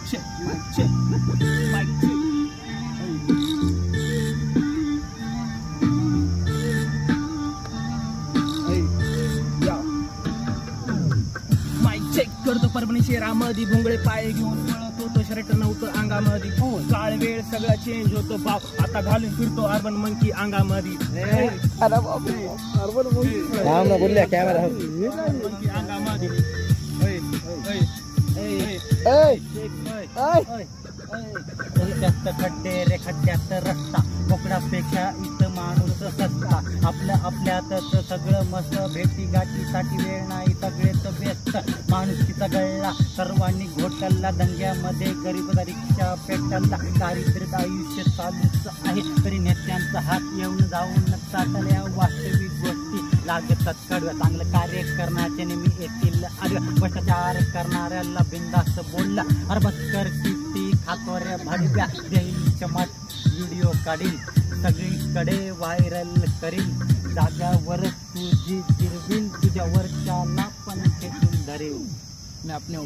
check, mic check, mic check. करतो परभणी शहरामध्ये भोंगळे पाय घेऊन पळत होतो शर्ट नव्हतं अंगामध्ये काळ वेळ सगळा चेंज होतो भाव आता घालून फिरतो अर्बन मंकी अंगामध्ये बोलल्या कॅमेरा मंकी अंगामध्ये खड्ड्यात खड्डे रे खड्ड्यात रस्ता कोकणापेक्षा इथं माणूस सस्ता आपल्यातच सगळं मस्त भेटी गाठीसाठी वेळ नाही सगळेच व्यस्त माणुसकीचा गळला सर्वांनी घोटला दंग्यामध्ये गरीब रिक्षा पेटला दारिद्र्यात आयुष्य चालूच आहे तरी नेत्यांचा हात येऊन जाऊन चाटल्या वास्तविक गोष्टी लागतात कडव्या चांगलं कार्य करण्याचे नेहमी येतील आडव्या भ्रष्टाचार करणाऱ्याला बिंदास बोलला अरबस्कर किती खातोऱ्या भाडव्या देईल चमट व्हिडिओ काढील सगळीकडे व्हायरल करील जाग्यावर तुझी जिरवील तुझ्या वरच्याला पण खेचून धरेल मी आपल्या